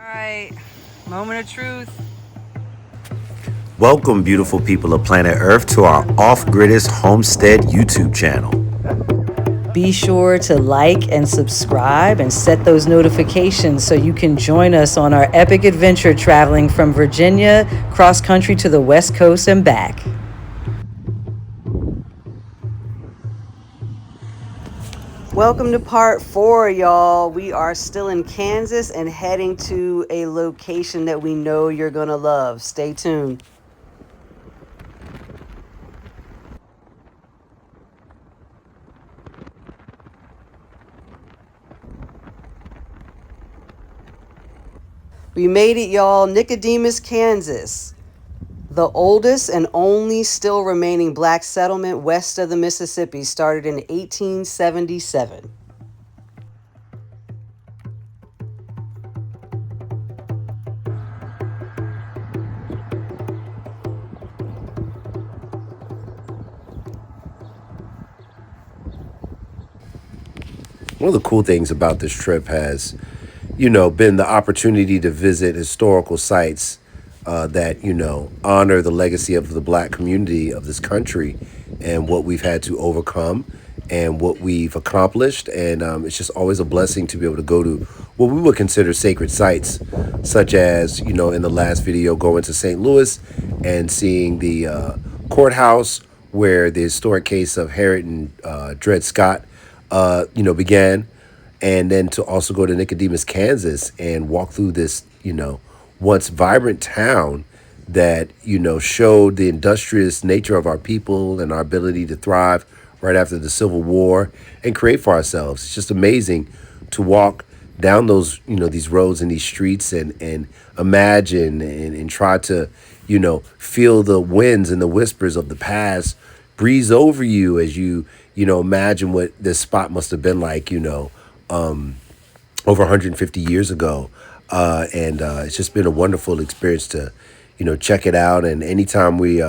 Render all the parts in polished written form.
right, moment of truth. Welcome, beautiful people of planet Earth, to our Off Griddest Homestead YouTube channel. Be sure to like and subscribe and set those notifications so you can join us on our epic adventure traveling from Virginia cross country to the West Coast and back. Welcome to part 4, y'all. We are still in Kansas and heading to a location that we know you're going to love. Stay tuned. We made it, y'all. Nicodemus, Kansas. The oldest and only still remaining black settlement west of the Mississippi started in 1877. One of the cool things about this trip has, been the opportunity to visit historical sites that, honor the legacy of the black community of this country and what we've had to overcome and what we've accomplished. And it's just always a blessing to be able to go to what we would consider sacred sites, such as, in the last video, going to St. Louis and seeing the courthouse where the historic case of Harriet and Dred Scott, began, and then to also go to Nicodemus, Kansas, and walk through this, once vibrant town that, showed the industrious nature of our people and our ability to thrive right after the Civil War and create for ourselves. It's just amazing to walk down those, these roads and these streets and imagine and try to, feel the winds and the whispers of the past breeze over you as you, imagine what this spot must have been like, over 150 years ago. And it's just been a wonderful experience to, check it out. And anytime we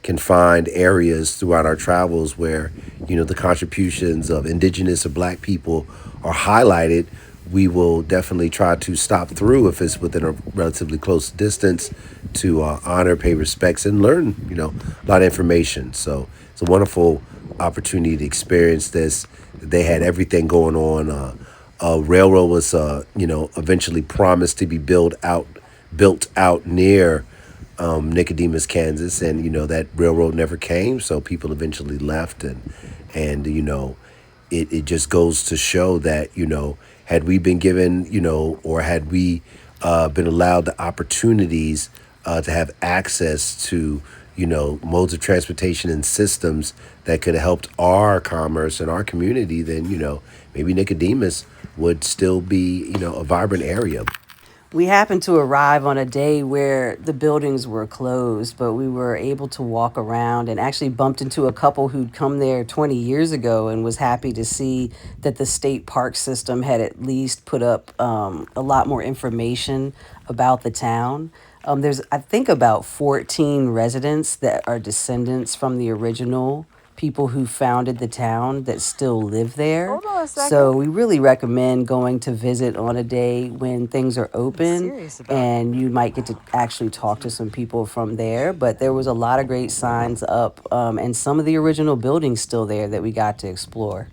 can find areas throughout our travels where, the contributions of indigenous or black people are highlighted, we will definitely try to stop through if it's within a relatively close distance to honor, pay respects, and learn, a lot of information. So it's a wonderful opportunity to experience this. They had everything going on. A railroad was, eventually promised to be built out near Nicodemus, Kansas, and that railroad never came. So people eventually left, and it just goes to show that had we been given or had we been allowed the opportunities to have access to modes of transportation and systems that could have helped our commerce and our community, then maybe Nicodemus would still be a vibrant area. We happened to arrive on a day where the buildings were closed, but we were able to walk around and actually bumped into a couple who'd come there 20 years ago and was happy to see that the state park system had at least put up a lot more information about the town. There's, I think, about 14 residents that are descendants from the original people who founded the town that still live there. Hold on a So second. we really recommend going to visit on a day when things are open and you might get to actually talk to some people from there. But there was a lot of great signs up and some of the original buildings still there that we got to explore.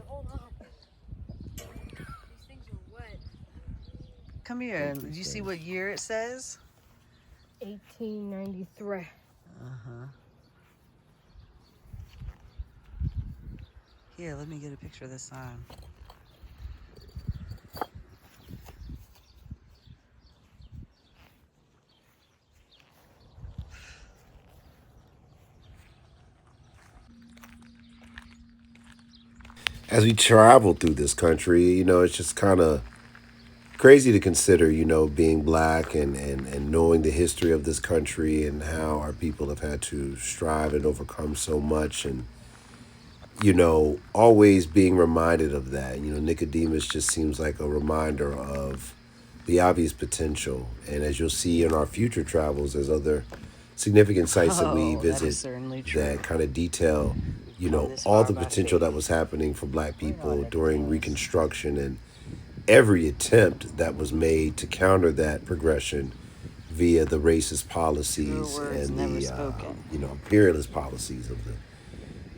Hold on. These things are wet. Come here. Did you see what year it says? 1893. Uh-huh. Here, let me get a picture of this sign. As we travel through this country, it's just kind of crazy to consider, being black and knowing the history of this country and how our people have had to strive and overcome so much. And always being reminded of that. Nicodemus just seems like a reminder of the obvious potential. And as you'll see in our future travels, there's other significant sites that we Oh, that is visit certainly that true. kind of detail, Come this all far the by potential that faith. was happening for black Bring on, people during Nicodemus. Reconstruction and every attempt that was made to counter that progression via the racist Truer policies words and never the spoken. imperialist policies of the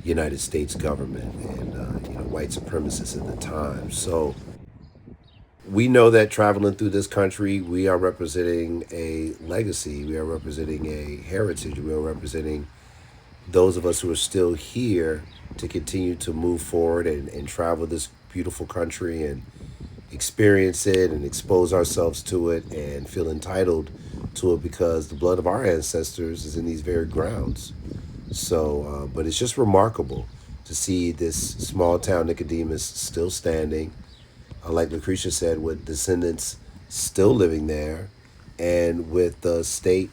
United States government and white supremacists at the time. So we know that traveling through this country, we are representing a legacy, we are representing a heritage, we are representing those of us who are still here to continue to move forward and travel this beautiful country and experience it and expose ourselves to it and feel entitled to it because the blood of our ancestors is in these very grounds. So, but it's just remarkable to see this small town Nicodemus still standing, like Lucretia said, with descendants still living there, and with the state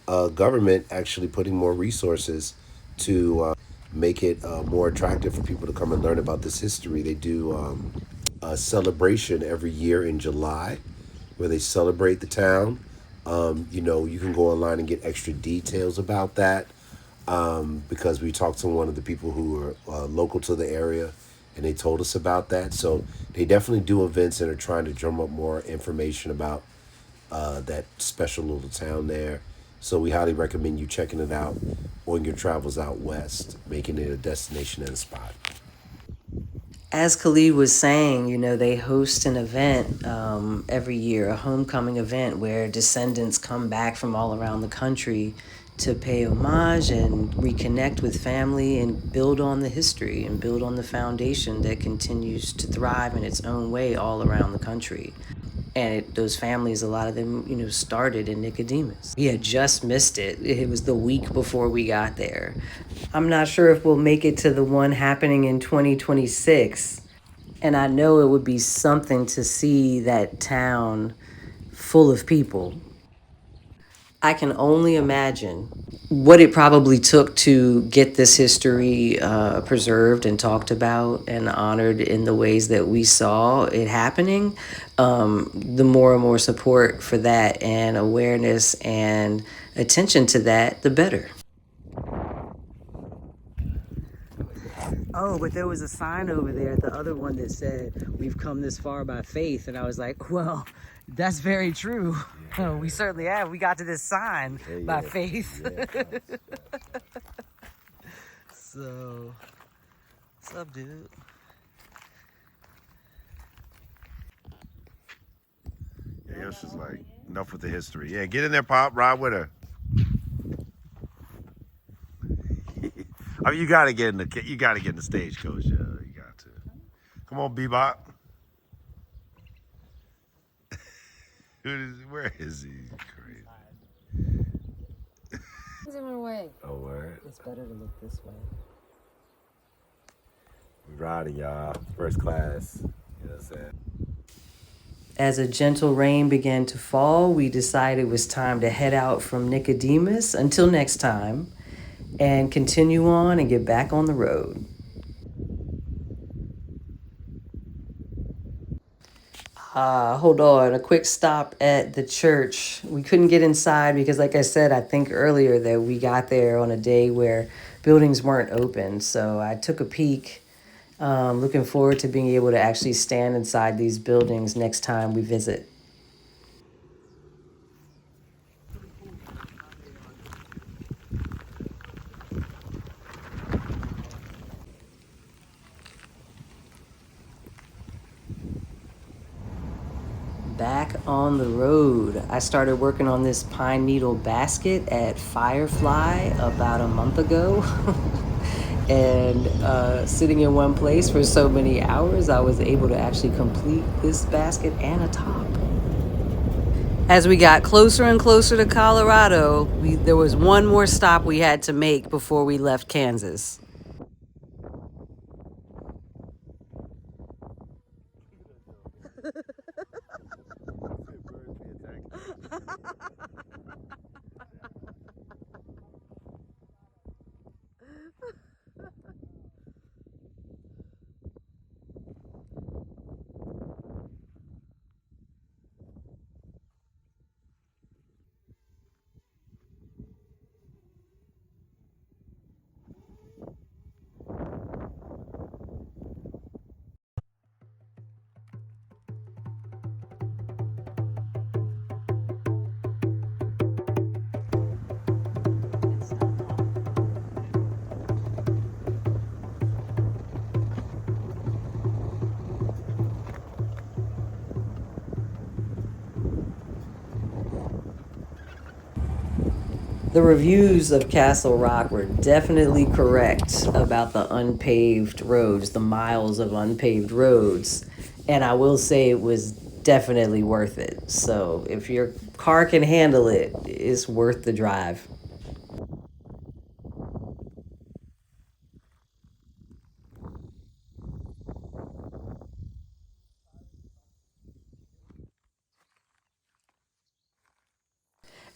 government actually putting more resources to make it more attractive for people to come and learn about this history. They do a celebration every year in July where they celebrate the town. You can go online and get extra details about that because we talked to one of the people who are local to the area and they told us about that. So they definitely do events and are trying to drum up more information about that special little town there. So we highly recommend you checking it out on your travels out west, making it a destination and a spot. As Khalid was saying, they host an event every year, a homecoming event where descendants come back from all around the country to pay homage and reconnect with family and build on the history and build on the foundation that continues to thrive in its own way all around the country. And those families, a lot of them, started in Nicodemus. We had just missed it. It was the week before we got there. I'm not sure if we'll make it to the one happening in 2026. And I know it would be something to see that town full of people. I can only imagine what it probably took to get this history preserved and talked about and honored in the ways that we saw it happening. The more and more support for that and awareness and attention to that, the better. Oh, but there was a sign over there, the other one that said, "We've come this far by faith." And I was like, well, that's very true. We certainly have. We got to this sign by faith. So, what's up, dude? Yeah, Yosh is like, enough with the history. Yeah, get in there, Pop. Ride with her. I mean, you gotta get in the stagecoach. Yeah, you got to. Come on, Bebop. Where is he? Crazy. Oh, word. It's better to look this way. We riding, y'all. First class. You know what I'm saying? As a gentle rain began to fall, we decided it was time to head out from Nicodemus until next time and continue on and get back on the road. Hold on, a quick stop at the church. We couldn't get inside because, like I said, I think earlier that we got there on a day where buildings weren't open. So I took a peek. Looking forward to being able to actually stand inside these buildings next time we visit. Back on the road. I started working on this pine needle basket at Firefly about a month ago. And sitting in one place for so many hours, I was able to actually complete this basket and a top. As we got closer and closer to Colorado, there was one more stop we had to make before we left Kansas. The reviews of Castle Rock were definitely correct about the unpaved roads, the miles of unpaved roads. And I will say it was definitely worth it. So if your car can handle it, it's worth the drive.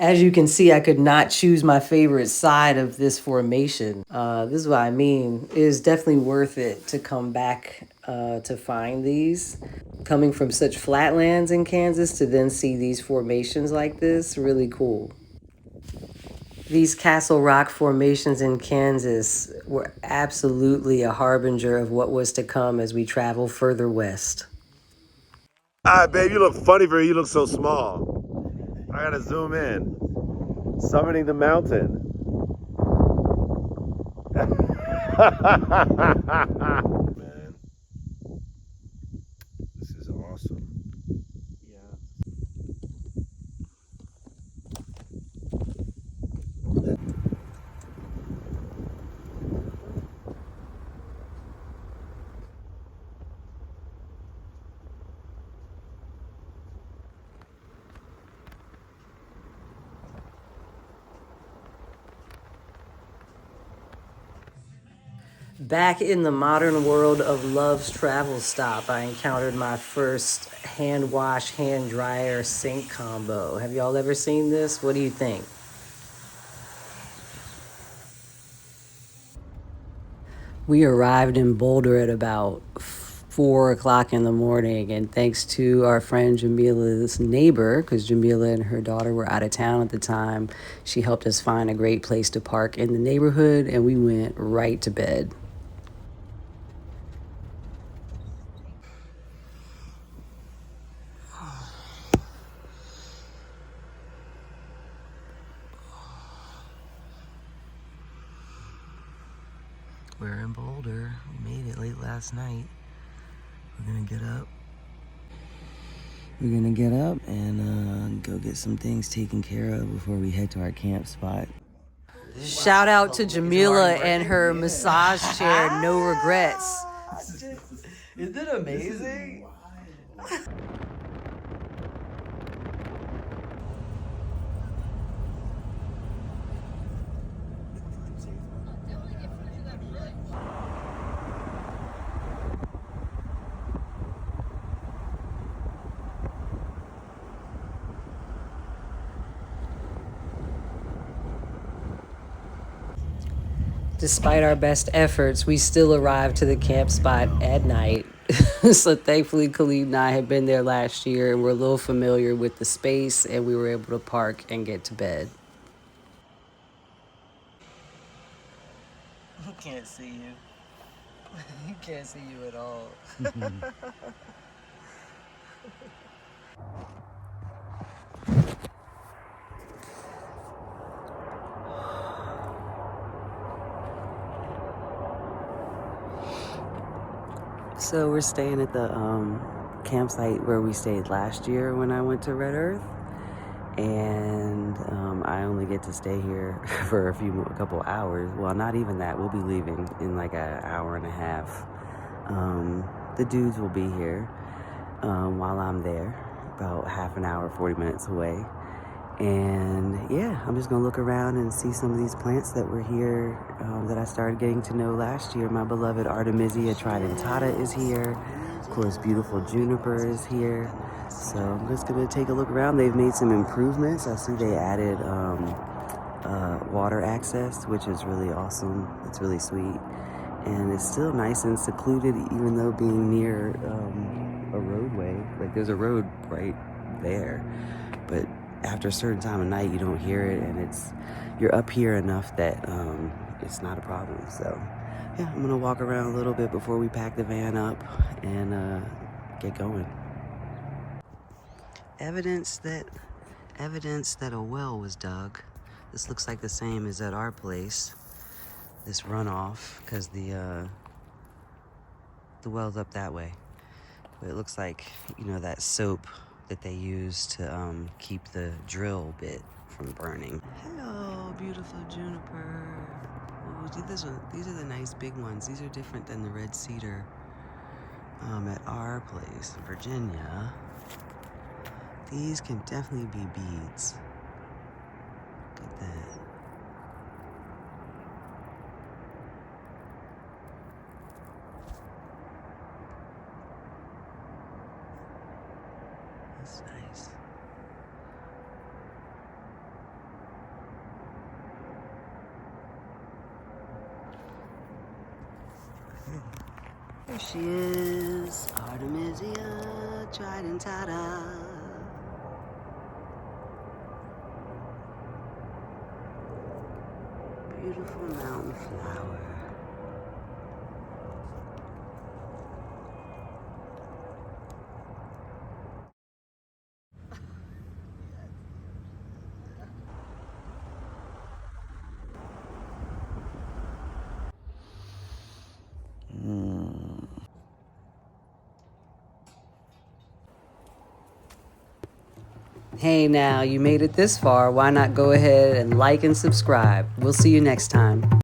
As you can see, I could not choose my favorite side of this formation. This is what I mean. It is definitely worth it to come back to find these. Coming from such flatlands in Kansas to then see these formations like this, really cool. These Castle Rock formations in Kansas were absolutely a harbinger of what was to come as we travel further west. Ah, babe, you look funny, for you look so small. I gotta zoom in. Summiting the mountain. Man, this is awesome. Back in the modern world of Love's Travel Stop, I encountered my first hand wash, hand dryer, sink combo. Have y'all ever seen this? What do you think? We arrived in Boulder at about 4 o'clock in the morning, and thanks to our friend Jamila's neighbor, because Jamila and her daughter were out of town at the time, she helped us find a great place to park in the neighborhood, and we went right to bed. We're in Boulder. We made it late last night. We're gonna get up. We're gonna get up and go get some things taken care of before we head to our camp spot. Shout out to Jamila and her massage chair, no regrets. Isn't it amazing? Despite our best efforts, we still arrived to the camp spot at night. So thankfully, Khalid and I had been there last year and we're a little familiar with the space, and we were able to park and get to bed. Can't see you. Can't see you at all. So we're staying at the campsite where we stayed last year when I went to Red Earth, and I only get to stay here for a couple hours. Well, not even that. We'll be leaving in like an hour and a half. The dudes will be here while I'm there, about half an hour, 40 minutes away. And yeah, I'm just gonna look around and see some of these plants that were here that I started getting to know last year. My beloved Artemisia tridentata is here. Of course, beautiful juniper is here. So I'm just gonna take a look around. They've made some improvements. I see they added water access, which is really awesome. It's really sweet. And it's still nice and secluded, even though being near a roadway. Like there's a road right there, but after a certain time of night, you don't hear it, and you're up here enough that it's not a problem. So yeah, I'm gonna walk around a little bit before we pack the van up and get going. Evidence that a well was dug. This looks like the same as at our place. This runoff, because the well's up that way. But it looks like, that soap that they use to keep the drill bit from burning. Hello, beautiful juniper. Ooh, these are the nice big ones. These are different than the red cedar at our place in Virginia. These can definitely be beads. Look at that. That's nice. There she is, Artemisia tridentata. Beautiful mountain flower. Hey now, you made it this far. Why not go ahead and like and subscribe? We'll see you next time.